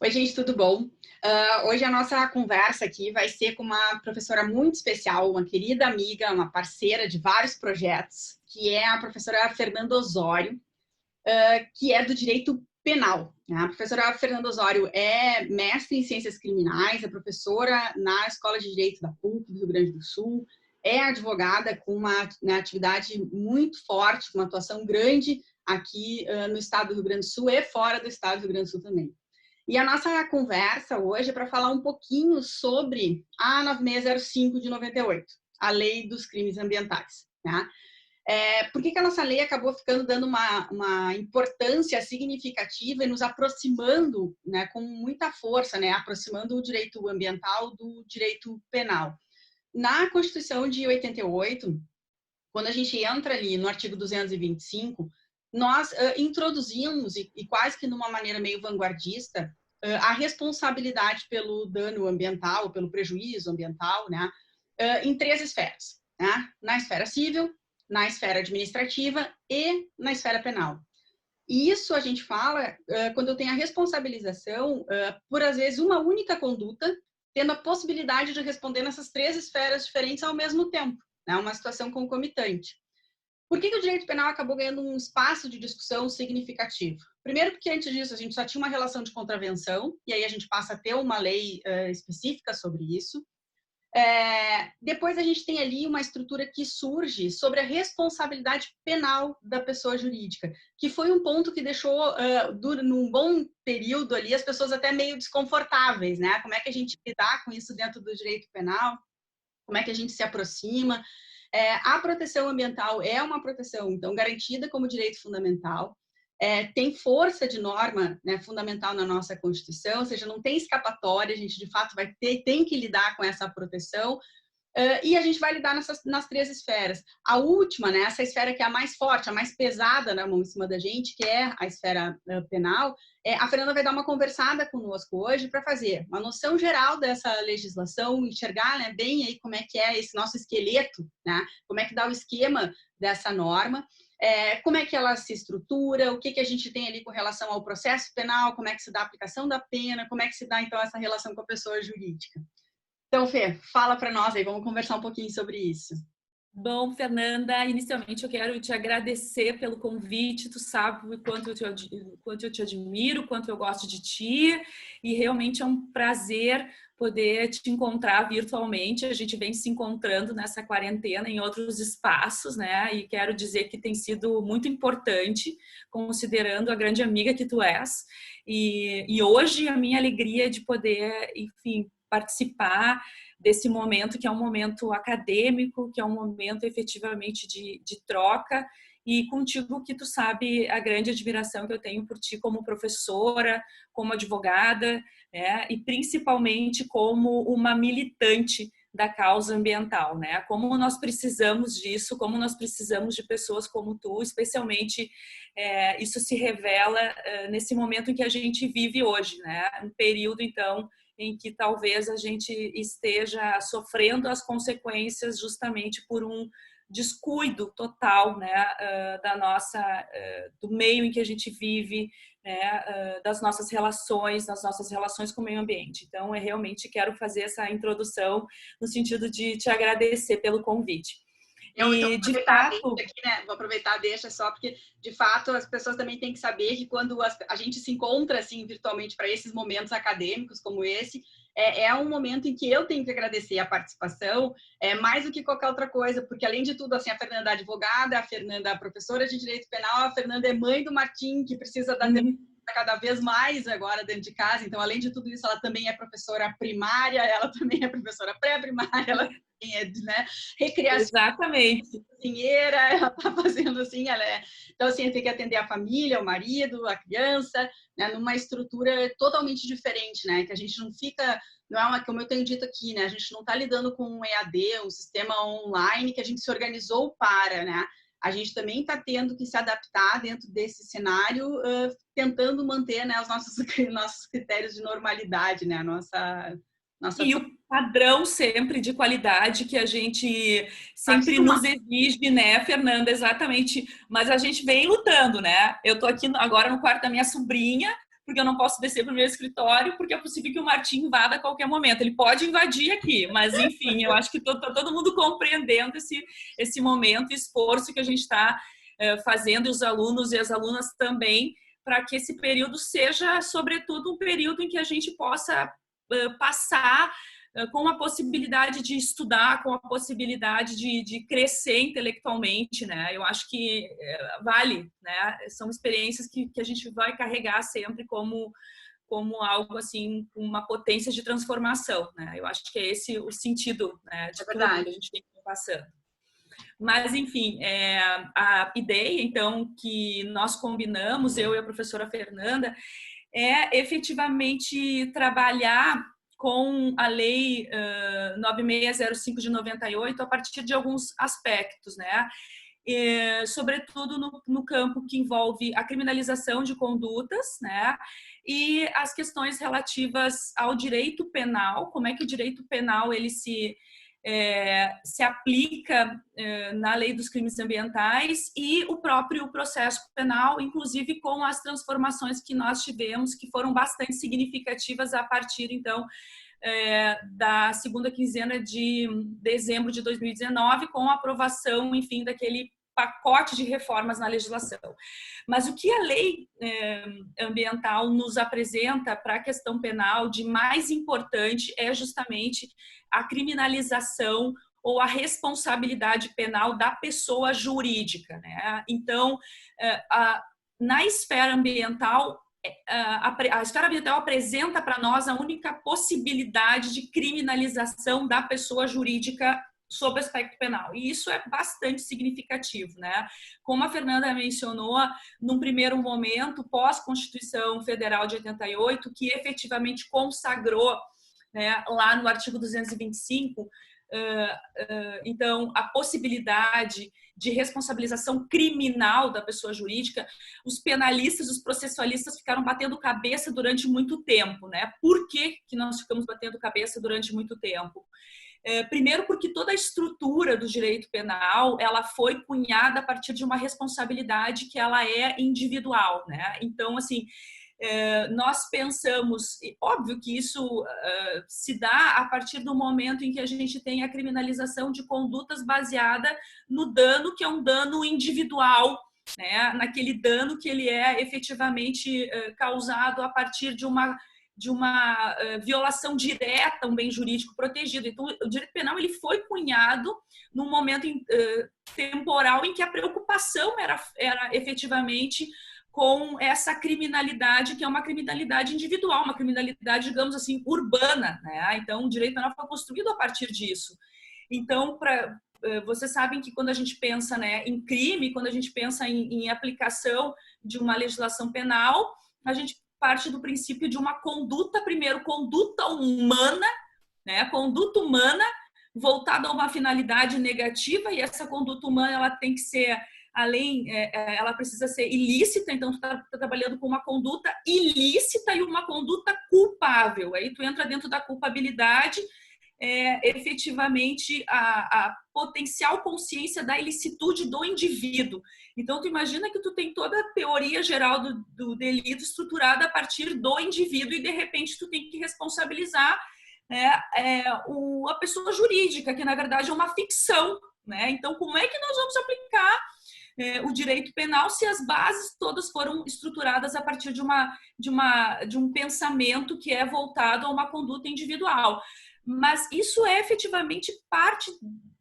Oi, gente, tudo bom? Hoje a nossa conversa aqui vai ser com uma professora muito especial, uma querida amiga, uma parceira de vários projetos, que é a professora Fernanda Osório, que é do Direito Penal. A professora Fernanda Osório é mestre em Ciências Criminais, é professora na Escola de Direito da PUC do Rio Grande do Sul, é advogada com uma atividade muito forte, com uma atuação grande aqui no estado do Rio Grande do Sul e fora do estado do Rio Grande do Sul também. E a nossa conversa hoje é para falar um pouquinho sobre a 9605 de 98, a Lei dos Crimes Ambientais. Né? Por que a nossa lei acabou ficando dando uma importância significativa e nos aproximando, né, com muita força, né, aproximando o direito ambiental do direito penal? Na Constituição de 88, quando a gente entra ali no artigo 225, nós introduzimos, e quase que numa maneira meio vanguardista, a responsabilidade pelo dano ambiental, pelo prejuízo ambiental, né, em três esferas. Né? Na esfera civil, na esfera administrativa e na esfera penal. E isso a gente fala quando eu tenho a responsabilização por, às vezes, uma única conduta, tendo a possibilidade de responder nessas três esferas diferentes ao mesmo tempo. Né? Uma situação concomitante. Por que o direito penal acabou ganhando um espaço de discussão significativo? Primeiro porque antes disso a gente só tinha uma relação de contravenção, e aí a gente passa a ter uma lei específica sobre isso. Depois a gente tem ali uma estrutura que surge sobre a responsabilidade penal da pessoa jurídica, que foi um ponto que deixou, num bom período ali, as pessoas até meio desconfortáveis, né? Como é que a gente lidar com isso dentro do direito penal? Como é que a gente se aproxima? A proteção ambiental é uma proteção, então, garantida como direito fundamental. Tem força de norma, né, fundamental na nossa Constituição, ou seja, não tem escapatória, a gente de fato tem que lidar com essa proteção, e a gente vai lidar nas três esferas. A última, né, essa esfera que é a mais forte, a mais pesada na mão em cima da gente, que é a esfera penal, a Fernanda vai dar uma conversada conosco hoje para fazer uma noção geral dessa legislação, enxergar, né, bem aí como é que é esse nosso esqueleto, né, como é que dá o esquema dessa norma, como é que ela se estrutura, o que a gente tem ali com relação ao processo penal, como é que se dá a aplicação da pena, como é que se dá, então, essa relação com a pessoa jurídica. Então, Fê, fala para nós aí, vamos conversar um pouquinho sobre isso. Bom, Fernanda, inicialmente eu quero te agradecer pelo convite, tu sabe o quanto eu te admiro, quanto eu gosto de ti, e realmente é um prazer poder te encontrar virtualmente. A gente vem se encontrando nessa quarentena em outros espaços, né? E quero dizer que tem sido muito importante, considerando a grande amiga que tu és. E hoje a minha alegria é de poder, enfim, participar desse momento que é um momento acadêmico, que é um momento efetivamente de troca, e contigo que tu sabe a grande admiração que eu tenho por ti como professora, como advogada, né? E principalmente como uma militante da causa ambiental, né? Como nós precisamos disso, como nós precisamos de pessoas como tu, especialmente isso se revela nesse momento em que a gente vive hoje, né? Um período, então, em que talvez a gente esteja sofrendo as consequências justamente por um descuido total, né, do meio em que a gente vive, né, das nossas relações com o meio ambiente. Então, eu realmente quero fazer essa introdução no sentido de te agradecer pelo convite. Então, De fato, aqui, né? Vou aproveitar, deixa só, porque de fato as pessoas também têm que saber que quando a gente se encontra assim virtualmente para esses momentos acadêmicos como esse, é um momento em que eu tenho que agradecer a participação, mais do que qualquer outra coisa, porque além de tudo, assim, a Fernanda é advogada, a Fernanda é professora de direito penal, a Fernanda é mãe do Martim, que precisa da cada vez mais agora dentro de casa, então além de tudo isso, ela também é professora primária, ela também é professora pré-primária, ela também é, né, recreação, exatamente, cozinheira, ela tá fazendo assim, então assim, tem que atender a família, o marido, a criança, né, numa estrutura totalmente diferente, né, que a gente não fica, não é como eu tenho dito aqui, né, a gente não está lidando com um EAD, um sistema online que a gente se organizou para, né, a gente também está tendo que se adaptar dentro desse cenário, tentando manter, né, os nossos critérios de normalidade, né, a nossa e o padrão sempre de qualidade que a gente sempre acostumar. nos exige, né, Fernanda? Exatamente. Mas a gente vem lutando, né? Eu tô aqui agora no quarto da minha sobrinha, porque eu não posso descer para o meu escritório, porque é possível que o Martim invada a qualquer momento. Ele pode invadir aqui, mas enfim, eu acho que tá todo mundo compreendendo esse momento, esforço que a gente está fazendo, e os alunos e as alunas também, para que esse período seja, sobretudo, um período em que a gente possa passar com a possibilidade de estudar, com a possibilidade de crescer intelectualmente, né? Eu acho que vale, né? São experiências que a gente vai carregar sempre como algo assim, uma potência de transformação, né? Eu acho que é esse o sentido, né, de tudo que a gente tem passando. Mas, enfim, a ideia, então, que nós combinamos, eu e a professora Fernanda, é efetivamente trabalhar com a Lei 9605 de 98 a partir de alguns aspectos, né? Sobretudo no campo que envolve a criminalização de condutas, né? E as questões relativas ao direito penal, como é que o direito penal ele se aplica na lei dos crimes ambientais e o próprio processo penal, inclusive com as transformações que nós tivemos, que foram bastante significativas a partir, então, da segunda quinzena de dezembro de 2019, com a aprovação, enfim, daquele pacote de reformas na legislação. Mas o que a lei ambiental nos apresenta para a questão penal de mais importante é justamente a criminalização ou a responsabilidade penal da pessoa jurídica, né? Então, na esfera ambiental, a esfera ambiental apresenta para nós a única possibilidade de criminalização da pessoa jurídica sob o aspecto penal. E isso é bastante significativo, né? Como a Fernanda mencionou, num primeiro momento, pós-Constituição Federal de 88, que efetivamente consagrou, né, lá no artigo 225, então, a possibilidade de responsabilização criminal da pessoa jurídica, os penalistas, os processualistas ficaram batendo cabeça durante muito tempo, né? Por que nós ficamos batendo cabeça durante muito tempo? Primeiro porque toda a estrutura do direito penal, ela foi cunhada a partir de uma responsabilidade que ela é individual, né? Então, assim, nós pensamos, óbvio que isso se dá a partir do momento em que a gente tem a criminalização de condutas baseada no dano, que é um dano individual, né? Naquele dano que ele é efetivamente causado a partir de uma violação direta a um bem jurídico protegido. Então, o direito penal ele foi cunhado num momento temporal em que a preocupação era efetivamente com essa criminalidade, que é uma criminalidade individual, uma criminalidade, digamos assim, urbana, né? Então, o direito penal foi construído a partir disso. Então, vocês sabem que quando a gente pensa, né, em crime, quando a gente pensa em aplicação de uma legislação penal, a gente parte do princípio de uma conduta, primeiro, conduta humana, né? Conduta humana voltada a uma finalidade negativa, e essa conduta humana ela tem que ser, ela precisa ser ilícita, então tu tá trabalhando com uma conduta ilícita e uma conduta culpável. Aí tu entra dentro da culpabilidade, efetivamente a potencial consciência da ilicitude do indivíduo. Então, tu imagina que tu tem toda a teoria geral do delito estruturada a partir do indivíduo e, de repente, tu tem que responsabilizar, né, a pessoa jurídica, que, na verdade, é uma ficção, né? Então, como é que nós vamos aplicar o direito penal se as bases todas foram estruturadas a partir de um pensamento que é voltado a uma conduta individual? Mas isso é efetivamente parte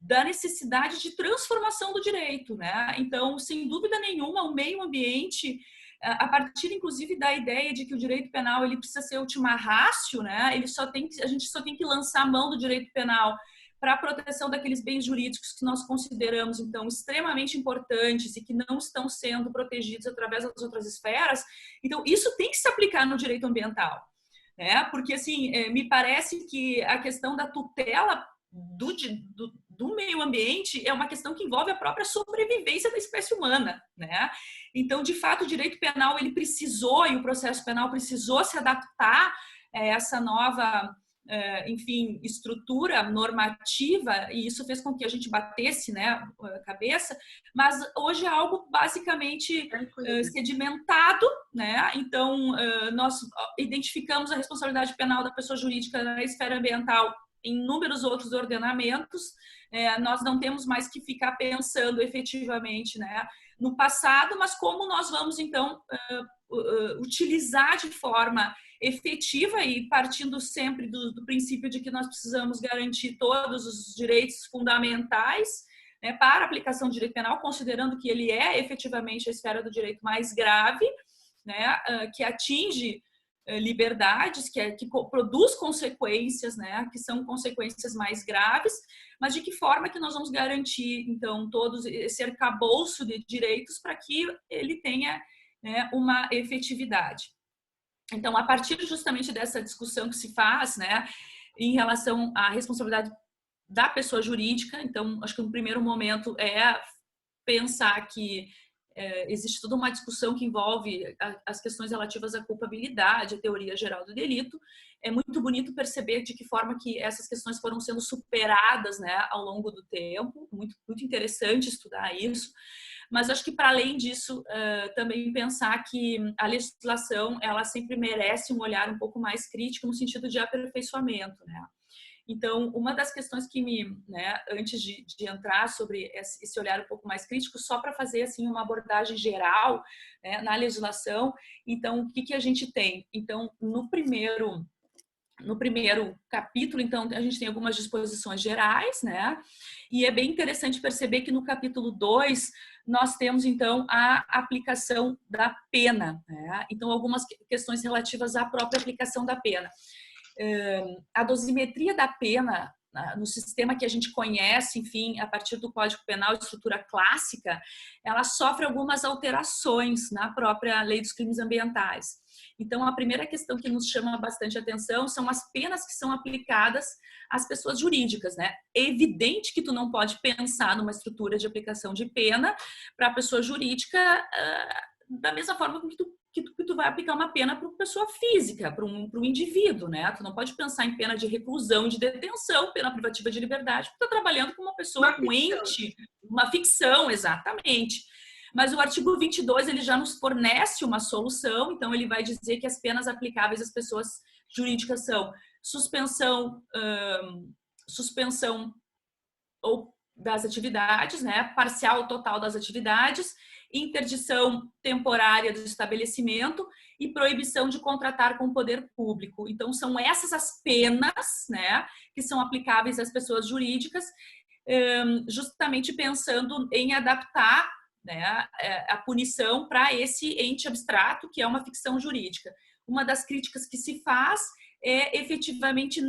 da necessidade de transformação do direito, né? Então, sem dúvida nenhuma, o meio ambiente, a partir inclusive da ideia de que o direito penal ele precisa ser ultima ratio, né? A gente só tem que lançar a mão do direito penal para a proteção daqueles bens jurídicos que nós consideramos, então, extremamente importantes e que não estão sendo protegidos através das outras esferas. Então, isso tem que se aplicar no direito ambiental. Porque, assim, me parece que a questão da tutela do meio ambiente é uma questão que envolve a própria sobrevivência da espécie humana, né? Então, de fato, o direito penal, ele precisou, e o processo penal precisou se adaptar a essa nova enfim, estrutura normativa, e isso fez com que a gente batesse, né, a cabeça, mas hoje é algo basicamente sedimentado, né? Então, nós identificamos a responsabilidade penal da pessoa jurídica na esfera ambiental em inúmeros outros ordenamentos. Nós não temos mais que ficar pensando efetivamente, né, no passado, mas como nós vamos, então, utilizar de forma efetiva e partindo sempre do princípio de que nós precisamos garantir todos os direitos fundamentais, né, para a aplicação do direito penal, considerando que ele é efetivamente a esfera do direito mais grave, né, que atinge liberdades, que produz consequências, né, que são consequências mais graves, mas de que forma que nós vamos garantir, então, todos esse arcabouço de direitos para que ele tenha, né, uma efetividade. Então, a partir justamente dessa discussão que se faz, né, em relação à responsabilidade da pessoa jurídica, então, acho que no primeiro momento é pensar que existe toda uma discussão que envolve as questões relativas à culpabilidade, a teoria geral do delito. É muito bonito perceber de que forma que essas questões foram sendo superadas, né, ao longo do tempo. Muito, muito interessante estudar isso. Mas acho que, para além disso, também pensar que a legislação ela sempre merece um olhar um pouco mais crítico no sentido de aperfeiçoamento, né? Então, uma das questões que né, antes de entrar sobre esse olhar um pouco mais crítico, só para fazer assim uma abordagem geral, né, na legislação, então, o que a gente tem? Então, no primeiro capítulo, então, a gente tem algumas disposições gerais, né? E é bem interessante perceber que no capítulo 2 nós temos, então, a aplicação da pena, né? Então, algumas questões relativas à própria aplicação da pena. A dosimetria da pena no sistema que a gente conhece, enfim, a partir do Código Penal de estrutura clássica, ela sofre algumas alterações na própria Lei dos Crimes Ambientais. Então, a primeira questão que nos chama bastante atenção são as penas que são aplicadas às pessoas jurídicas, né? É evidente que tu não pode pensar numa estrutura de aplicação de pena para a pessoa jurídica da mesma forma que tu vai aplicar uma pena para uma pessoa física, para um indivíduo, né? Tu não pode pensar em pena de reclusão, de detenção, pena privativa de liberdade, porque tu tá trabalhando com uma pessoa, com um ente, uma ficção, exatamente. Mas o artigo 22, ele já nos fornece uma solução, então ele vai dizer que as penas aplicáveis às pessoas jurídicas são suspensão ou das atividades, né? Parcial ou total das atividades, interdição temporária do estabelecimento e proibição de contratar com o poder público. Então, são essas as penas, né, que são aplicáveis às pessoas jurídicas, justamente pensando em adaptar, né, a punição para esse ente abstrato, que é uma ficção jurídica. Uma das críticas que se faz é efetivamente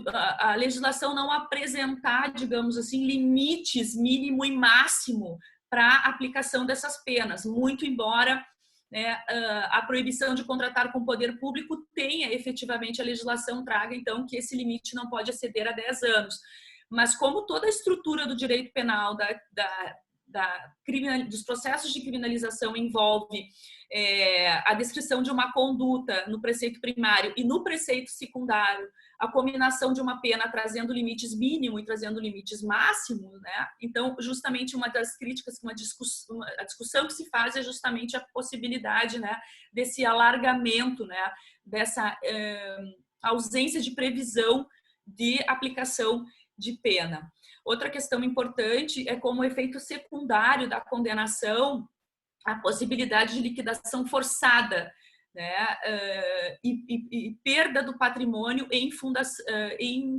a legislação não apresentar, digamos assim, limites mínimo e máximo para a aplicação dessas penas, muito embora, né, a proibição de contratar com o poder público tenha efetivamente, a legislação traga, então, que esse limite não pode exceder a 10 anos. Mas como toda a estrutura do direito penal, dos processos de criminalização envolve a descrição de uma conduta no preceito primário e no preceito secundário, a combinação de uma pena trazendo limites mínimos e trazendo limites máximos, né? Então, justamente uma das críticas, a discussão que se faz é justamente a possibilidade, né, desse alargamento, né, dessa ausência de previsão de aplicação de pena. Outra questão importante é como efeito secundário da condenação a possibilidade de liquidação forçada, né, e perda do patrimônio em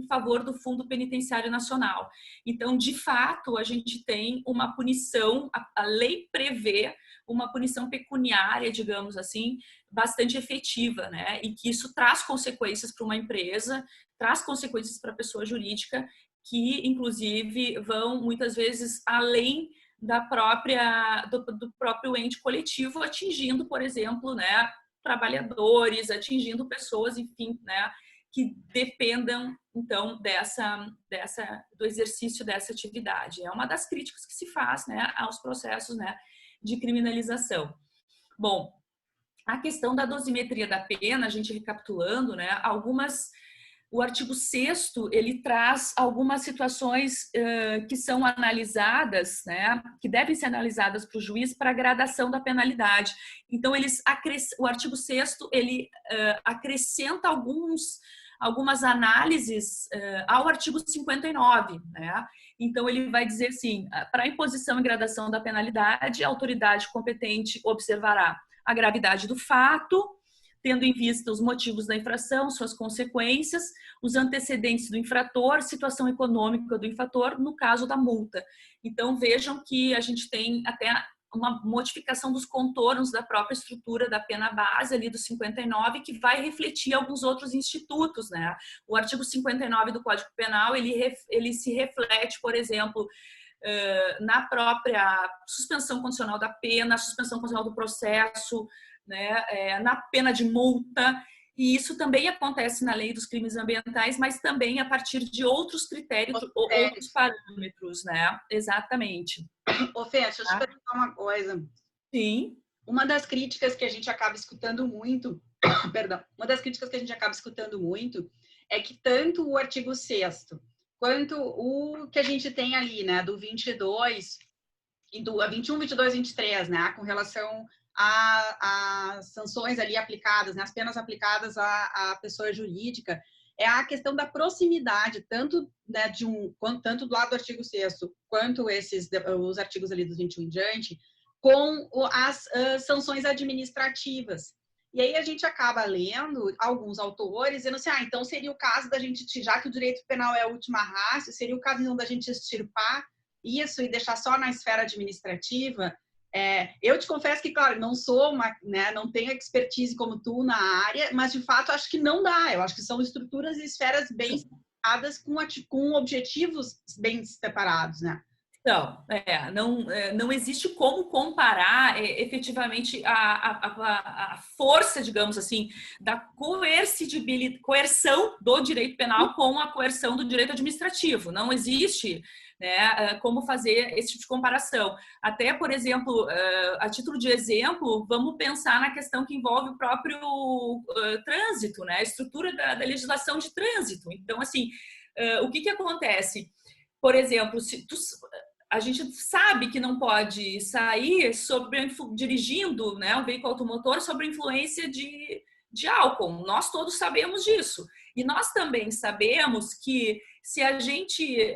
favor do Fundo Penitenciário Nacional. Então, de fato, a gente tem uma punição, a lei prevê uma punição pecuniária, digamos assim, bastante efetiva, né, e que isso traz consequências para uma empresa, traz consequências para a pessoa jurídica, que, inclusive, vão muitas vezes além do próprio ente coletivo, atingindo, por exemplo, né, trabalhadores, atingindo pessoas, enfim, né, que dependam, então, do exercício dessa atividade. É uma das críticas que se faz, né, aos processos, né, de criminalização. Bom, a questão da dosimetria da pena, a gente recapitulando, né, algumas o artigo 6º, ele traz algumas situações que são analisadas, né, que devem ser analisadas para o juiz para a gradação da penalidade. Então, o artigo 6º, ele acrescenta algumas análises ao artigo 59, né? Então, ele vai dizer assim, para a imposição e gradação da penalidade, a autoridade competente observará a gravidade do fato, tendo em vista os motivos da infração, suas consequências, os antecedentes do infrator, situação econômica do infrator, no caso da multa. Então, vejam que a gente tem até uma modificação dos contornos da própria estrutura da pena base ali do 59, que vai refletir alguns outros institutos, né? O artigo 59 do Código Penal, ele se reflete, por exemplo, na própria suspensão condicional da pena, suspensão condicional do processo, né, na pena de multa, e isso também acontece na lei dos crimes ambientais, mas também a partir de outros critérios, outros parâmetros, né? Exatamente. Ô, Fê, deixa eu te perguntar uma coisa. Sim. Uma das críticas que a gente acaba escutando muito, perdão, uma das críticas que a gente acaba escutando muito é que tanto o artigo 6º quanto o que a gente tem ali, né, do 22 e do 21, 22, 23, né, com relação às sanções ali aplicadas, né, as penas aplicadas à pessoa jurídica, é a questão da proximidade, tanto, né, tanto do lado do artigo 6º, quanto os artigos ali dos 21 em diante, com as sanções administrativas. E aí a gente acaba lendo alguns autores dizendo assim, então seria o caso da gente, já que o direito penal é a última ratio, seria o caso então da gente extirpar isso e deixar só na esfera administrativa. Eu te confesso que, claro, não sou né, não tenho expertise como tu na área, mas de fato acho que não dá. Eu acho que são estruturas e esferas bem separadas com objetivos bem separados, né? Então, não existe como comparar efetivamente a força, digamos assim, da coerção do direito penal com a coerção do direito administrativo. Não existe, né, como fazer esse tipo de comparação. Até, por exemplo, a título de exemplo, vamos pensar na questão que envolve o próprio trânsito, né, a estrutura da legislação de trânsito. Então, assim, o que acontece? Por exemplo, a gente sabe que não pode sair dirigindo, né, um veículo automotor sob influência de álcool. Nós todos sabemos disso. E nós também sabemos que se a gente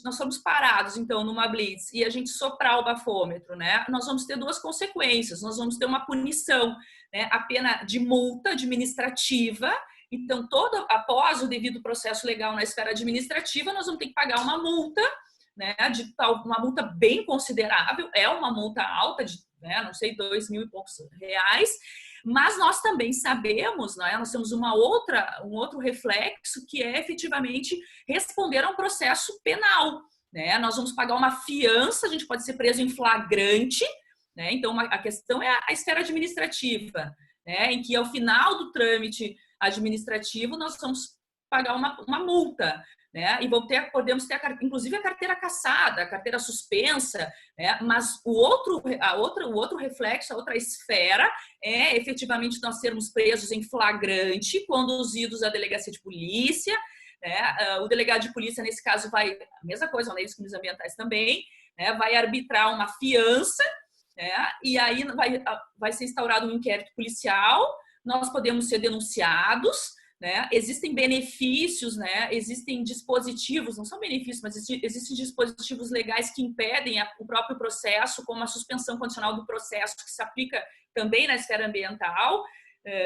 nós somos parados, então, numa blitz e a gente soprar o bafômetro, né, nós vamos ter duas consequências. Nós vamos ter uma punição, né, a pena de multa administrativa. Então, após o devido processo legal na esfera administrativa, nós vamos ter que pagar uma multa, né, uma multa bem considerável, é uma multa alta, né, não sei, 2.000 e poucos reais, mas nós também sabemos, né, nós temos um outro reflexo, que é efetivamente responder a um processo penal, né? Nós vamos pagar uma fiança, a gente pode ser preso em flagrante, né? Então, a questão é a esfera administrativa, né, em que ao final do trâmite administrativo nós vamos pagar uma multa, né? E podemos ter inclusive a carteira cassada, a carteira suspensa, né? Mas o outro reflexo, a outra esfera é efetivamente nós sermos presos em flagrante, conduzidos à delegacia de polícia, né? O delegado de polícia nesse caso vai, a mesma coisa, a lei dos crimes ambientais também, né? Vai arbitrar uma fiança, né? E aí vai ser instaurado um inquérito policial, nós podemos ser denunciados, né? Existem benefícios, né? Existem dispositivos, não são benefícios, mas existem dispositivos legais que impedem o próprio processo, como a suspensão condicional do processo, que se aplica também na esfera ambiental.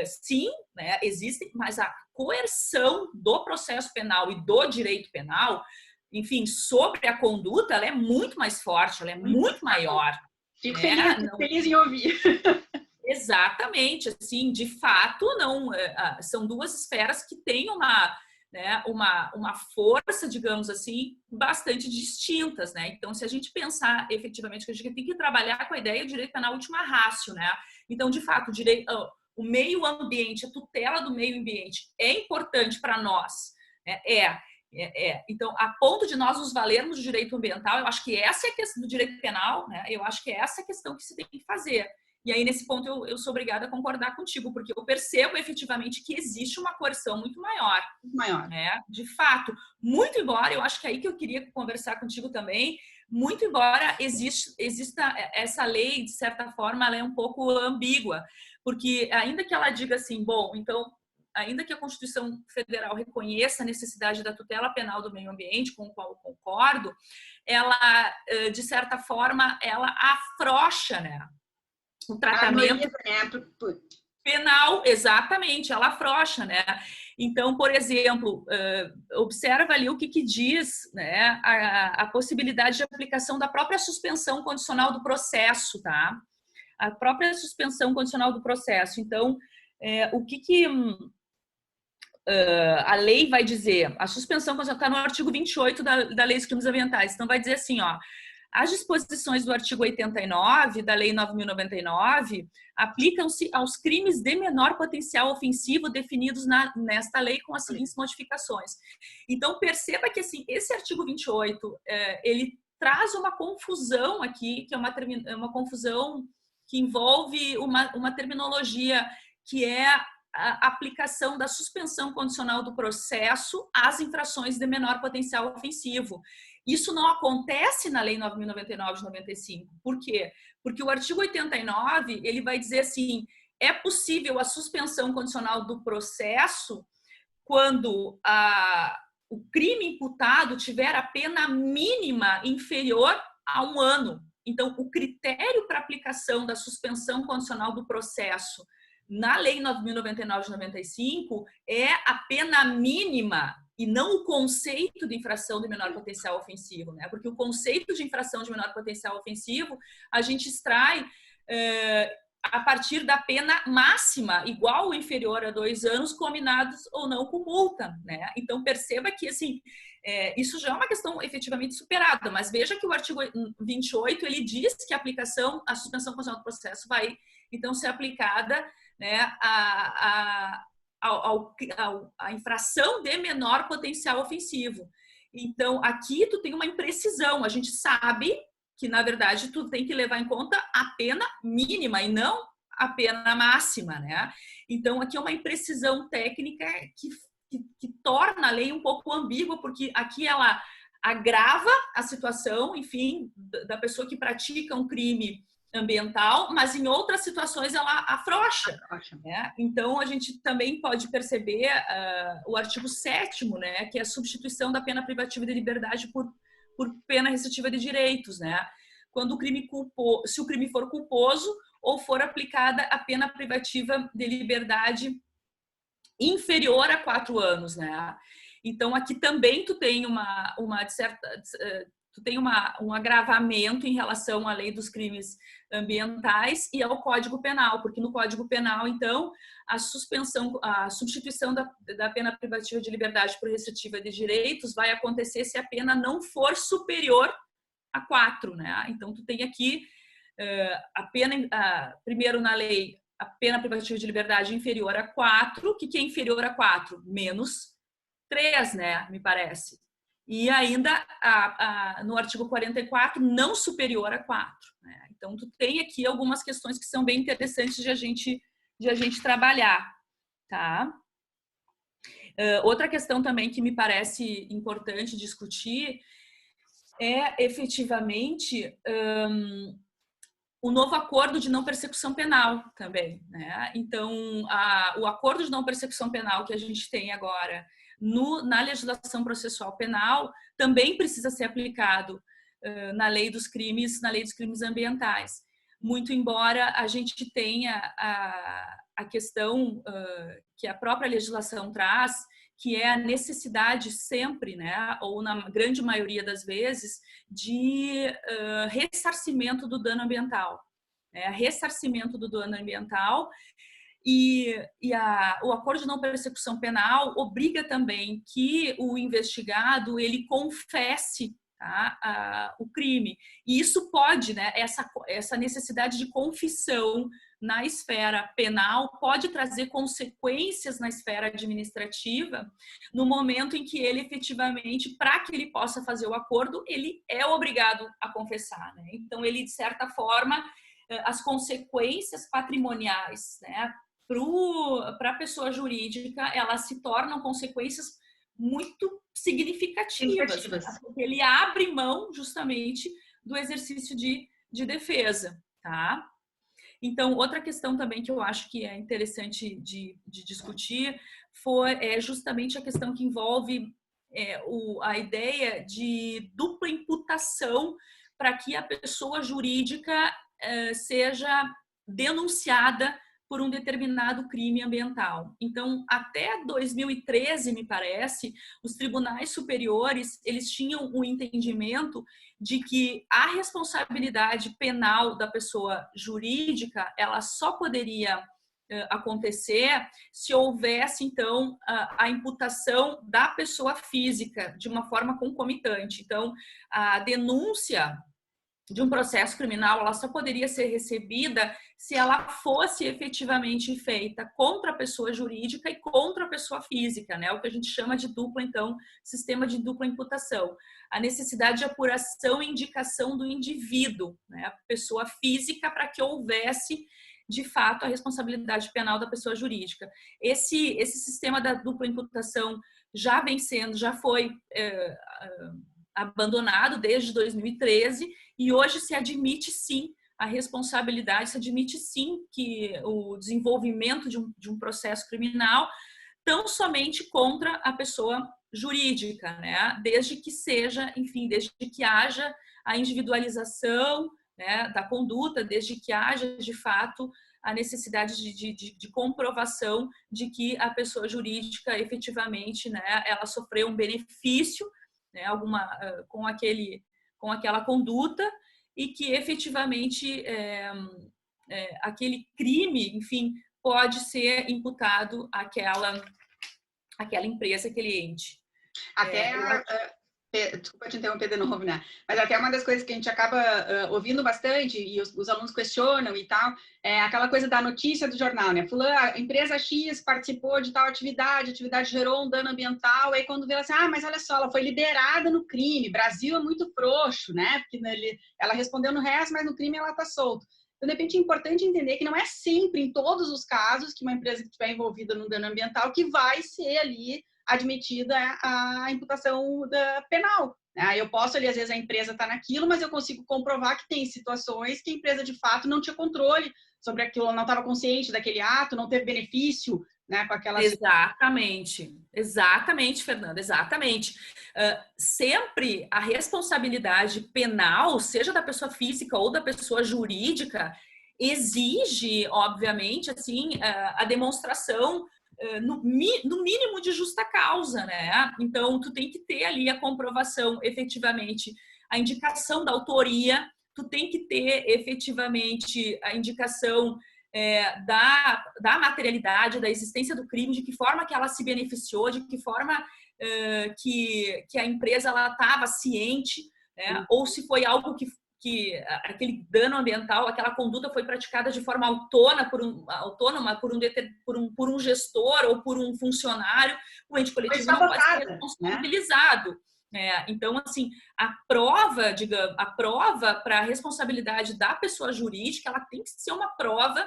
Sim, né? Existem, mas a coerção do processo penal e do direito penal, enfim, sobre a conduta, ela é muito mais forte, ela é muito maior. Fico feliz em ouvir. Exatamente, assim, de fato, não são duas esferas que têm uma força, digamos assim, bastante distintas, né? Então, se a gente pensar efetivamente que a gente tem que trabalhar com a ideia de direito penal última ratio, né? Então, de fato, o meio ambiente, a tutela do meio ambiente é importante para nós, né? Então, a ponto de nós nos valermos do direito ambiental, eu acho que essa é a questão do direito penal, né? Eu acho que é essa a questão que se tem que fazer. E aí, nesse ponto, eu sou obrigada a concordar contigo, porque eu percebo efetivamente que existe uma coerção muito maior. Maior. Né? De fato, muito embora, eu acho que é aí que eu queria conversar contigo também, muito embora exista essa lei, de certa forma, ela é um pouco ambígua, porque ainda que ela diga assim, bom, então, ainda que a Constituição Federal reconheça a necessidade da tutela penal do meio ambiente, com o qual eu concordo, ela, de certa forma, ela afrouxa, né, o tratamento penal, exatamente, ela afrouxa, né? Então, por exemplo, observa ali o que diz, né, a possibilidade de aplicação da própria suspensão condicional do processo, tá? A própria suspensão condicional do processo. Então, o que a lei vai dizer? A suspensão condicional está no artigo 28 da Lei dos Crimes Ambientais. Então, vai dizer assim, ó, as disposições do artigo 89 da Lei 9.099 aplicam-se aos crimes de menor potencial ofensivo definidos nesta lei com as seguintes modificações. Então, perceba que assim, esse artigo 28, ele traz uma confusão aqui, que é uma confusão que envolve uma terminologia que é a aplicação da suspensão condicional do processo às infrações de menor potencial ofensivo. Isso não acontece na Lei 9.099 de 95. Por quê? Porque o artigo 89, ele vai dizer assim, é possível a suspensão condicional do processo quando o crime imputado tiver a pena mínima inferior a 1 ano. Então, o critério para aplicação da suspensão condicional do processo na Lei 9.099 de 95 é a pena mínima e não o conceito de infração de menor potencial ofensivo, né? Porque o conceito de infração de menor potencial ofensivo a gente extrai a partir da pena máxima, igual ou inferior a 2 anos, combinados ou não com multa, né? Então, perceba que, assim, isso já é uma questão efetivamente superada, mas veja que o artigo 28, ele diz que a suspensão condicional do processo vai, então, ser aplicada, né, a infração de menor potencial ofensivo. Então, aqui tu tem uma imprecisão. A gente sabe que, na verdade, tu tem que levar em conta a pena mínima e não a pena máxima, né? Então, aqui é uma imprecisão técnica que torna a lei um pouco ambígua, porque aqui ela agrava a situação, enfim, da pessoa que pratica um crime ambiental, mas em outras situações ela afrouxa. Né? Então, a gente também pode perceber o artigo 7º, né, que é a substituição da pena privativa de liberdade por pena restritiva de direitos. Né? Quando o crime se o crime for culposo ou for aplicada a pena privativa de liberdade inferior a 4 anos. Né? Então, aqui também tu tem um agravamento em relação à lei dos crimes ambientais e ao Código Penal, porque no Código Penal, então, a substituição da pena privativa de liberdade por restritiva de direitos vai acontecer se a pena não for superior a 4, né? Então, tu tem aqui primeiro na lei, a pena privativa de liberdade inferior a 4. O que é inferior a 4? Menos 3, né? Me parece. E ainda no artigo 44, não superior a 4. Né? Então, tu tem aqui algumas questões que são bem interessantes de a gente trabalhar. Tá? Outra questão também que me parece importante discutir é, efetivamente, o novo acordo de não persecução penal também. Né? Então, o acordo de não persecução penal que a gente tem agora na legislação processual penal também precisa ser aplicado na lei dos crimes ambientais. Muito embora a gente tenha a questão que a própria legislação traz, que é a necessidade sempre, né, ou na grande maioria das vezes, de ressarcimento do dano ambiental. Ressarcimento do dano ambiental. E o acordo de não persecução penal obriga também que o investigado ele confesse, tá, o crime. E isso pode, né, essa necessidade de confissão na esfera penal pode trazer consequências na esfera administrativa no momento em que ele efetivamente, para que ele possa fazer o acordo, ele é obrigado a confessar. Né? Então, ele, de certa forma, as consequências patrimoniais, né, para a pessoa jurídica, elas se tornam consequências muito significativas, né? Porque ele abre mão justamente do exercício de defesa, tá? Então, outra questão também que eu acho que é interessante de discutir é justamente a questão que envolve a ideia de dupla imputação para que a pessoa jurídica seja denunciada por um determinado crime ambiental. Então, até 2013, me parece, os tribunais superiores, eles tinham o entendimento de que a responsabilidade penal da pessoa jurídica, ela só poderia acontecer se houvesse, então, a imputação da pessoa física de uma forma concomitante. Então, a denúncia de um processo criminal, ela só poderia ser recebida se ela fosse efetivamente feita contra a pessoa jurídica e contra a pessoa física, né? O que a gente chama de dupla, então, sistema de dupla imputação. A necessidade de apuração e indicação do indivíduo, né? A pessoa física, para que houvesse, de fato, a responsabilidade penal da pessoa jurídica. Esse sistema da dupla imputação já foi abandonado desde 2013, e hoje se admite sim a responsabilidade, se admite sim que o desenvolvimento de um processo criminal tão somente contra a pessoa jurídica, né? Desde que seja, enfim, desde que haja a individualização, né, da conduta, desde que haja de fato a necessidade de comprovação de que a pessoa jurídica efetivamente, né, ela sofreu um benefício, né, com aquela conduta, e que efetivamente aquele crime, enfim, pode ser imputado àquela empresa, aquele ente. Até, desculpa te interromper de novo, né? Mas até uma das coisas que a gente acaba ouvindo bastante, e os alunos questionam e tal, é aquela coisa da notícia do jornal, né? A empresa X participou de tal atividade, a atividade gerou um dano ambiental, aí quando vê assim, mas olha só, ela foi liberada no crime, Brasil é muito frouxo, né? Porque ela respondeu no resto, mas no crime ela tá solta. Então, de repente, é importante entender que não é sempre, em todos os casos, que uma empresa que estiver envolvida num dano ambiental, que vai ser ali admitida a imputação penal. Eu posso ali, às vezes a empresa está naquilo, mas eu consigo comprovar que tem situações que a empresa de fato não tinha controle sobre aquilo, não estava consciente daquele ato, não teve benefício, né, com aquela Exatamente, Fernanda, exatamente. Sempre a responsabilidade penal, seja da pessoa física ou da pessoa jurídica, exige, obviamente, assim, a demonstração no mínimo de justa causa, né? Então, tu tem que ter ali a comprovação, efetivamente, a indicação da autoria, tu tem que ter efetivamente a indicação da materialidade, da existência do crime, de que forma que ela se beneficiou, de que forma que a empresa estava ciente, né? Ou se foi algo que aquele dano ambiental, aquela conduta foi praticada de forma autônoma por um gestor ou por um funcionário, o ente coletivo não pode ser responsabilizado. Né? Então, assim, a prova para a responsabilidade da pessoa jurídica, ela tem que ser uma prova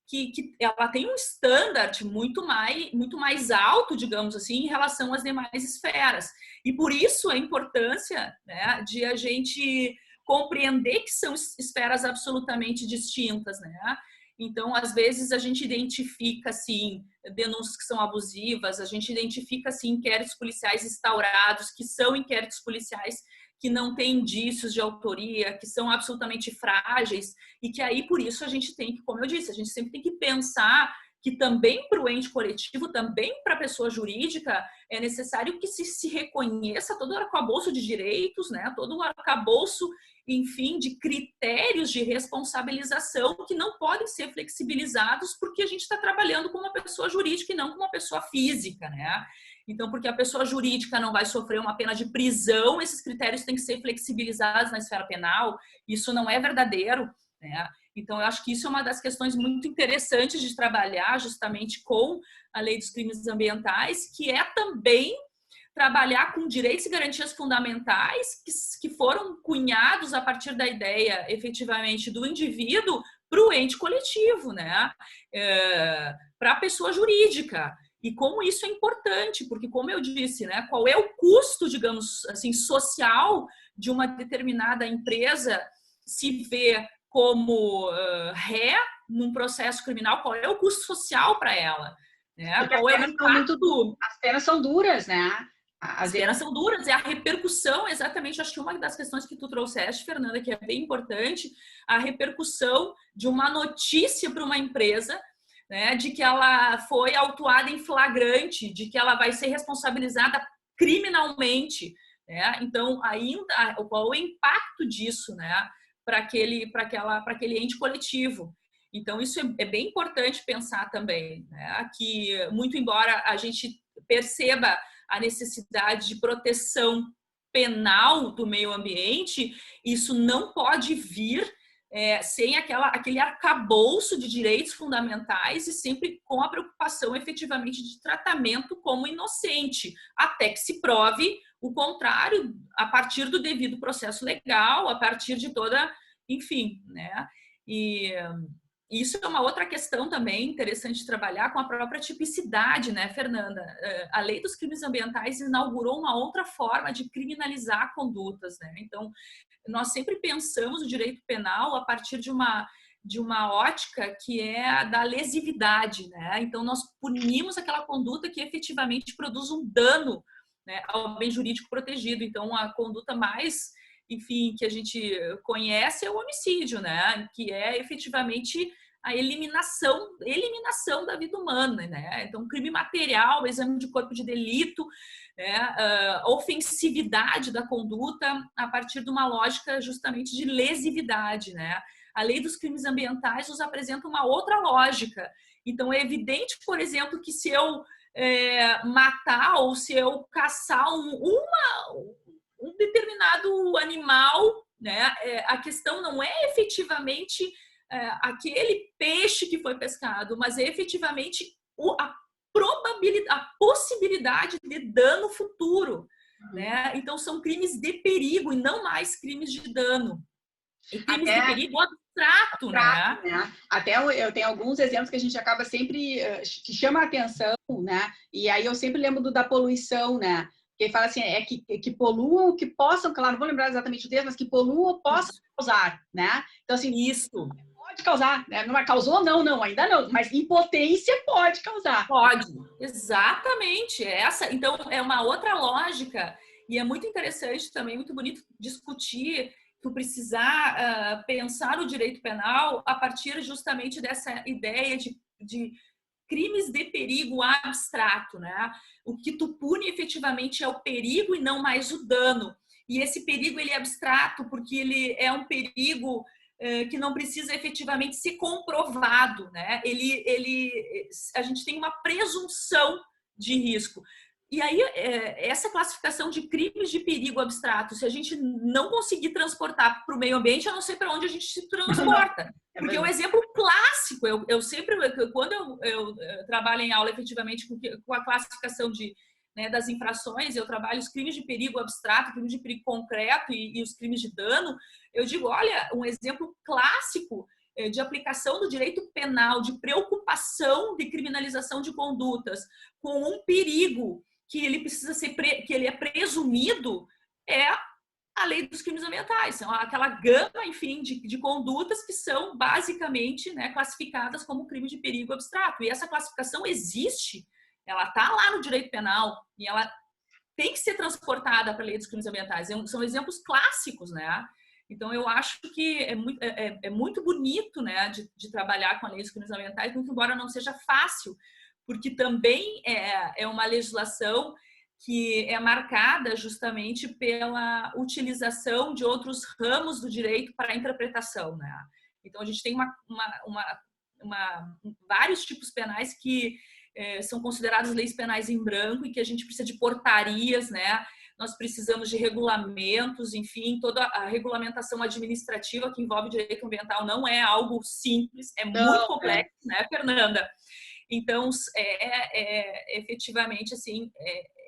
que ela tem um standard muito mais alto, digamos assim, em relação às demais esferas. E por isso a importância, né, de a gente compreender que são esferas absolutamente distintas, né? Então, às vezes, a gente identifica, assim, denúncias que são abusivas, a gente identifica, assim, inquéritos policiais instaurados, que são inquéritos policiais que não têm indícios de autoria, que são absolutamente frágeis, e que aí, por isso, a gente tem que, como eu disse, a gente sempre tem que pensar que também para o ente coletivo, também para a pessoa jurídica, é necessário que se reconheça todo o arcabouço de direitos, né? Todo o arcabouço, enfim, de critérios de responsabilização que não podem ser flexibilizados porque a gente está trabalhando com uma pessoa jurídica e não com uma pessoa física, né? Então, porque a pessoa jurídica não vai sofrer uma pena de prisão, esses critérios têm que ser flexibilizados na esfera penal, isso não é verdadeiro, né? Então, eu acho que isso é uma das questões muito interessantes de trabalhar justamente com a Lei dos Crimes Ambientais, que é também trabalhar com direitos e garantias fundamentais que foram cunhados a partir da ideia, efetivamente, do indivíduo para o ente coletivo, né? Para a pessoa jurídica. E como isso é importante, porque, como eu disse, né, qual é o custo, digamos assim, social de uma determinada empresa se ver como ré num processo criminal? Qual é o custo social para ela? Né? Qual é o impacto? As penas são duras, né? As penas são duras, e a repercussão, exatamente, acho que uma das questões que tu trouxeste, Fernanda, que é bem importante, a repercussão de uma notícia para uma empresa, né, de que ela foi autuada em flagrante, de que ela vai ser responsabilizada criminalmente, né? Então, ainda, qual é o impacto disso, né, para aquele ente coletivo? Então, isso é bem importante pensar também, né, que, muito embora a gente perceba a necessidade de proteção penal do meio ambiente, isso não pode vir sem aquele arcabouço de direitos fundamentais e sempre com a preocupação efetivamente de tratamento como inocente, até que se prove o contrário, a partir do devido processo legal, a partir de toda, enfim, né? E isso é uma outra questão também interessante de trabalhar com a própria tipicidade, né, Fernanda? A lei dos crimes ambientais inaugurou uma outra forma de criminalizar condutas, né? Então, nós sempre pensamos o direito penal a partir de uma ótica que é a da lesividade, né? Então, nós punimos aquela conduta que efetivamente produz um dano, né, ao bem jurídico protegido. Então, a conduta mais, enfim, que a gente conhece é o homicídio, né? Que é efetivamente a eliminação da vida humana, né? Então, crime material, exame de corpo de delito, né? Ofensividade da conduta a partir de uma lógica justamente de lesividade, né? A lei dos crimes ambientais nos apresenta uma outra lógica. Então, é evidente, por exemplo, que se eu matar ou se eu caçar um determinado animal, né, a questão não é efetivamente aquele peixe que foi pescado, mas é efetivamente a probabilidade, a possibilidade de dano futuro, né? Então são crimes de perigo e não mais crimes de dano. E crimes de perigo abstrato, né? Até eu tenho alguns exemplos que a gente acaba sempre que chama a atenção, né? E aí eu sempre lembro da poluição, né? Que fala assim, que poluam, que possam, claro, não vou lembrar exatamente o termo, mas que poluam ou possam causar, né? Então, assim, isso pode causar, né? Não causou? Não, ainda não, mas impotência pode causar. Pode, exatamente. Essa, então, é uma outra lógica, e é muito interessante também, muito bonito discutir, tu precisar pensar o direito penal a partir justamente dessa ideia de crimes de perigo abstrato, né? O que tu pune efetivamente é o perigo e não mais o dano. E esse perigo ele é abstrato porque ele é um perigo que não precisa efetivamente ser comprovado, né? A gente tem uma presunção de risco. E aí, essa classificação de crimes de perigo abstrato, se a gente não conseguir transportar para o meio ambiente, eu não sei para onde a gente se transporta. Porque o exemplo clássico, eu sempre, quando eu trabalho em aula efetivamente com a classificação das infrações, eu trabalho os crimes de perigo abstrato, crimes de perigo concreto e os crimes de dano, eu digo, olha, um exemplo clássico de aplicação do direito penal, de preocupação de criminalização de condutas com um perigo que ele precisa ser que ele é presumido, é a lei dos crimes ambientais. São aquela gama, enfim, de condutas que são basicamente, né, classificadas como crime de perigo abstrato. E essa classificação existe, ela está lá no direito penal e ela tem que ser transportada para a lei dos crimes ambientais. São exemplos clássicos, né? Então, eu acho que é muito bonito, né, de trabalhar com a lei dos crimes ambientais, muito embora não seja fácil, porque também é uma legislação que é marcada justamente pela utilização de outros ramos do direito para a interpretação, né? Então, a gente tem vários tipos penais que são considerados leis penais em branco e que a gente precisa de portarias, né? Nós precisamos de regulamentos, enfim, toda a regulamentação administrativa que envolve direito ambiental não é algo simples, é muito complexo, né, Fernanda? Então, efetivamente, assim,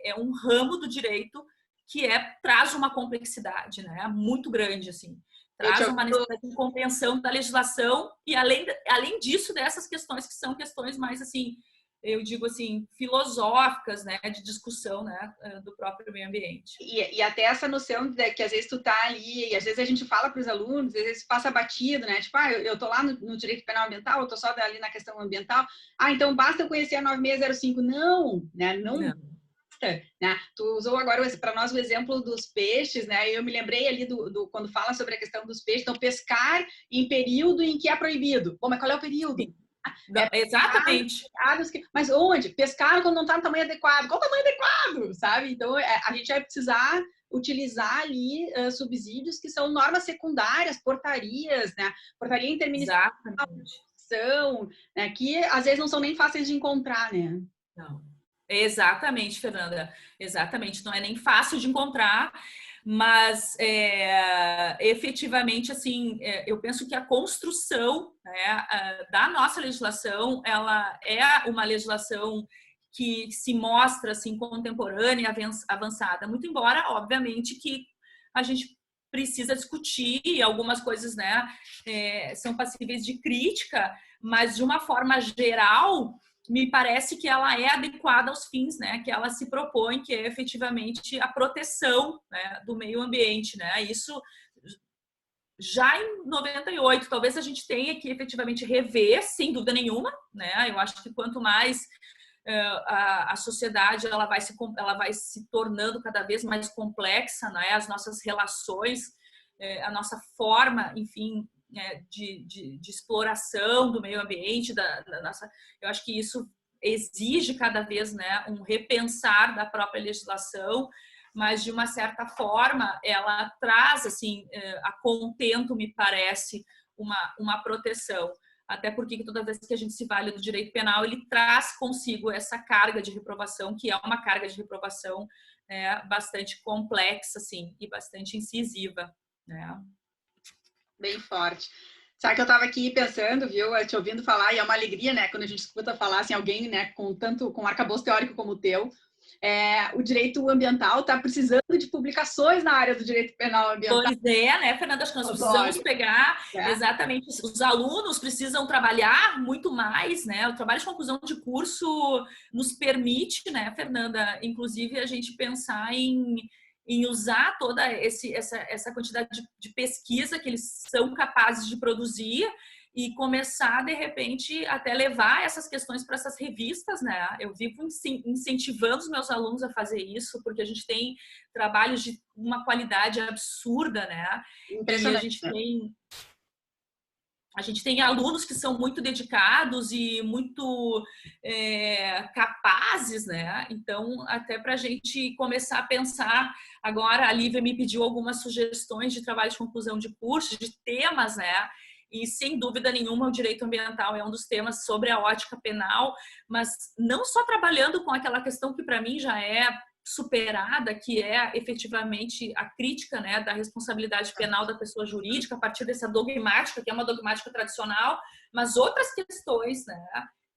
é um ramo do direito que traz uma complexidade, né, muito grande, assim. traz uma necessidade de compreensão da legislação e além disso, dessas questões que são questões mais assim, eu digo assim, filosóficas, né, de discussão, né, do próprio meio ambiente. E até essa noção de que às vezes tu tá ali, e às vezes a gente fala para os alunos, às vezes passa batido, né? Tipo, eu tô lá no direito penal ambiental, eu tô só ali na questão ambiental. Então basta eu conhecer a 9605. Não, né? Não. Basta, né? Tu usou agora para nós o exemplo dos peixes, né? Eu me lembrei ali quando fala sobre a questão dos peixes. Então, pescar em período em que é proibido. Bom, mas qual é o período? Sim. Exatamente. Mas onde? Pescaram quando não está no tamanho adequado. Qual o tamanho adequado? Sabe? Então, a gente vai precisar utilizar ali subsídios que são normas secundárias, portarias, né? Portaria interministerial, né? Que às vezes não são nem fáceis de encontrar, né? Não. Exatamente, Fernanda. Exatamente. Não é nem fácil de encontrar, mas efetivamente, assim, eu penso que a construção, né, da nossa legislação, ela é uma legislação que se mostra assim contemporânea, avançada, muito embora, obviamente, que a gente precisa discutir e algumas coisas, né, são passíveis de crítica, mas de uma forma geral me parece que ela é adequada aos fins, né, que ela se propõe, que é efetivamente a proteção, né, do meio ambiente, né? Isso já em 98, talvez a gente tenha que efetivamente rever, sem dúvida nenhuma, né? Eu acho que quanto mais a sociedade ela vai se tornando cada vez mais complexa, né? As nossas relações, a nossa forma, enfim, de exploração do meio ambiente, da nossa, eu acho que isso exige cada vez, né, um repensar da própria legislação, mas de uma certa forma ela traz assim a contento, me parece, uma proteção. Até porque toda vez que a gente se vale do direito penal, ele traz consigo essa carga de reprovação, que é uma carga de reprovação bastante complexa, assim, e bastante incisiva, né? Bem forte. Sabe que eu estava aqui pensando, viu, te ouvindo falar, e é uma alegria, né, quando a gente escuta falar assim, alguém, né, com arcabouço teórico como o teu. O direito ambiental está precisando de publicações na área do direito penal ambiental. Pois é, né, Fernanda? Acho que nós precisamos pegar exatamente, os alunos precisam trabalhar muito mais, né? O trabalho de conclusão de curso nos permite, né, Fernanda, inclusive a gente pensar em usar toda essa quantidade de pesquisa que eles são capazes de produzir e começar, de repente, até levar essas questões para essas revistas, né? Eu vivo incentivando os meus alunos a fazer isso, porque a gente tem trabalhos de uma qualidade absurda, né? Impressionante. E a gente tem alunos que são muito dedicados e muito capazes, né? Então, até para a gente começar a pensar, agora a Lívia me pediu algumas sugestões de trabalho de conclusão de curso, de temas, né? E, sem dúvida nenhuma, o direito ambiental é um dos temas sobre a ótica penal, mas não só trabalhando com aquela questão que, para mim, já é superada, que é efetivamente a crítica, né, da responsabilidade penal da pessoa jurídica a partir dessa dogmática, que é uma dogmática tradicional, mas outras questões, né,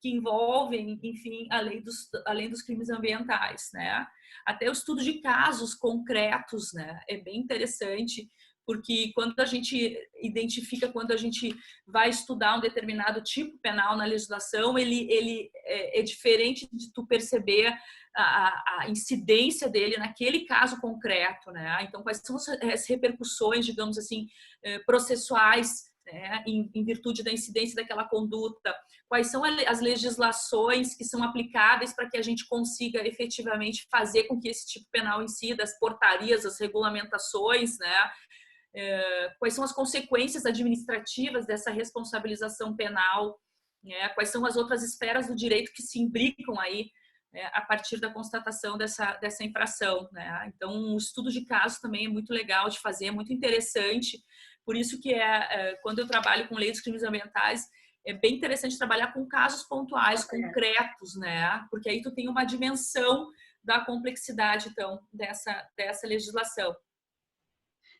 que envolvem, enfim, além dos crimes ambientais, né? Até o estudo de casos concretos, né, é bem interessante, porque quando a gente identifica, quando a gente vai estudar um determinado tipo penal na legislação, ele é diferente de tu perceber a incidência dele naquele caso concreto, né? Então, quais são as repercussões, digamos assim, processuais, né, em virtude da incidência daquela conduta? Quais são as legislações que são aplicáveis para que a gente consiga efetivamente fazer com que esse tipo penal incida, as portarias, as regulamentações, né? Quais são as consequências administrativas dessa responsabilização penal, né? Quais são as outras esferas do direito que se imbricam aí, né, a partir da constatação dessa infração, né? Então, o estudo de caso também é muito legal de fazer, é muito interessante. Por isso que quando eu trabalho com lei dos crimes ambientais, é bem interessante trabalhar com casos pontuais, concretos, né? Porque aí tu tem uma dimensão da complexidade, então, dessa legislação.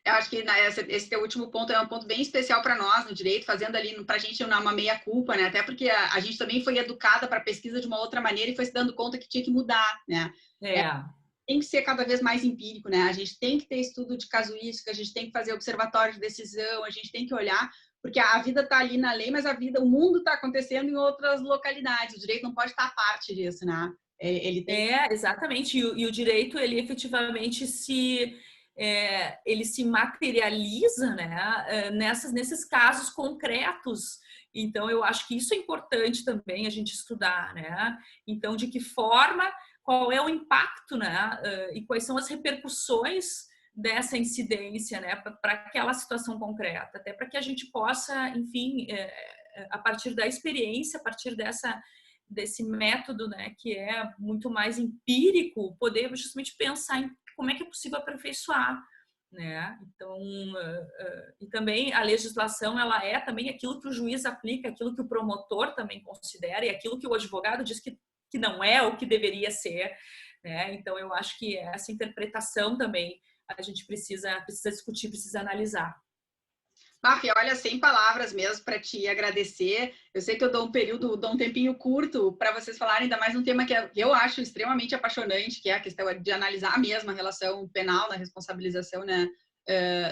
Eu acho que esse teu último ponto é um ponto bem especial para nós no direito, fazendo ali para a gente uma meia-culpa, né? Até porque a gente também foi educada para pesquisa de uma outra maneira e foi se dando conta que tinha que mudar, né? tem que ser cada vez mais empírico, né? A gente tem que ter estudo de casuística, a gente tem que fazer observatório de decisão, a gente tem que olhar, porque a vida está ali na lei, mas o mundo está acontecendo em outras localidades. O direito não pode estar à parte disso, né? Ele tem... Exatamente. E o direito, ele efetivamente ele se materializa, né, nesses casos concretos. Então, eu acho que isso é importante também a gente estudar, né? Então, de que forma, qual é o impacto, né? E quais são as repercussões dessa incidência, né, para aquela situação concreta, até para que a gente possa, enfim, a partir da experiência, a partir desse método, né, que é muito mais empírico, poder justamente pensar em como é que é possível aperfeiçoar, né? Então, e também a legislação, ela é também aquilo que o juiz aplica, aquilo que o promotor também considera e aquilo que o advogado diz que não é o que deveria ser, né? Então, eu acho que essa interpretação também a gente precisa discutir, precisa analisar. Fia, olha, sem palavras mesmo para te agradecer. Eu sei que eu dou um tempinho curto para vocês falarem ainda mais um tema que eu acho extremamente apaixonante, que é a questão de analisar mesmo a relação penal na responsabilização, né,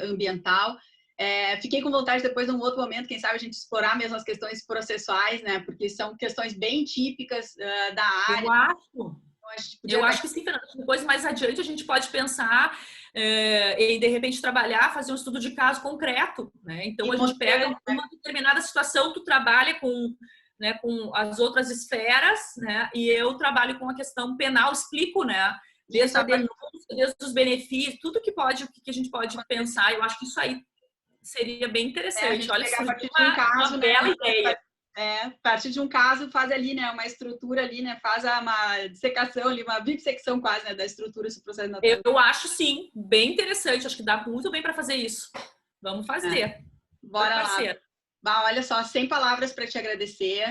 ambiental. Fiquei com vontade depois, num outro momento, quem sabe a gente explorar mesmo as questões processuais, né, porque são questões bem típicas da área. Eu acho que sim, Fernanda. Depois, mais adiante, a gente pode pensar em, de repente, fazer um estudo de caso concreto, né? Então, a gente pega uma determinada situação, tu trabalha com, né, com as outras esferas, né? E eu trabalho com a questão penal, explico, né? Desde a denúncia, desde os benefícios, tudo que a gente pode pensar. Eu acho que isso aí seria bem interessante. Olha, uma bela ideia. A partir de um caso, faz ali, né, uma estrutura ali, né, faz uma dissecação ali, uma bissecção quase, né, da estrutura desse processo natural. Eu acho, sim, bem interessante. Acho que dá muito bem para fazer isso. Vamos fazer. Bora lá. Bah, olha só, sem palavras para te agradecer,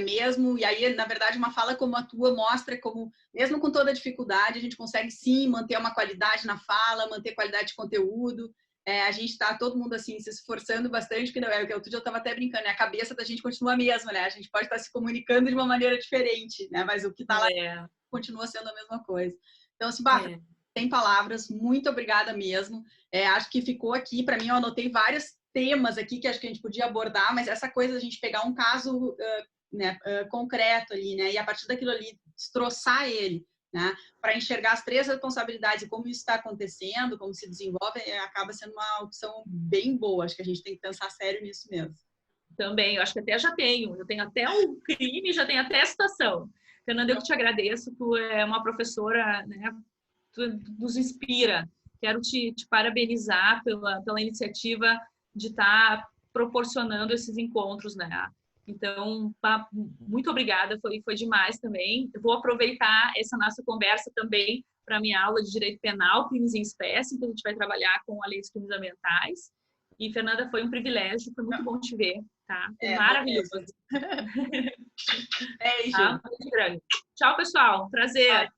mesmo. E aí, na verdade, uma fala como a tua mostra como, mesmo com toda a dificuldade, a gente consegue sim manter uma qualidade na fala, manter qualidade de conteúdo. A gente está todo mundo assim se esforçando bastante, que não é o que outro dia eu estava até brincando, né? A cabeça da gente continua a mesma, né? A gente pode estar se comunicando de uma maneira diferente, né? Mas o que está lá continua sendo a mesma coisa. Então, assim, sem palavras, muito obrigada mesmo. Acho que ficou aqui, para mim, eu anotei vários temas aqui que acho que a gente podia abordar, mas essa coisa da gente pegar um caso concreto ali, né? E a partir daquilo ali, destroçar ele, né, para enxergar as 3 responsabilidades e como isso está acontecendo, como se desenvolve, acaba sendo uma opção bem boa. Acho que a gente tem que pensar sério nisso mesmo. Também, eu acho que até eu tenho até um crime, já tenho até a situação. Fernanda, eu te agradeço, tu é uma professora, né, tu nos inspira. Quero te parabenizar pela iniciativa de estar proporcionando esses encontros, né? Então, muito obrigada, foi demais também. Eu vou aproveitar essa nossa conversa também para a minha aula de Direito Penal, Crimes em Espécie, então a gente vai trabalhar com a lei dos crimes ambientais. E, Fernanda, foi um privilégio, foi muito bom te ver, tá? Foi maravilhoso. Beijo. Tá? Tchau, pessoal. Prazer.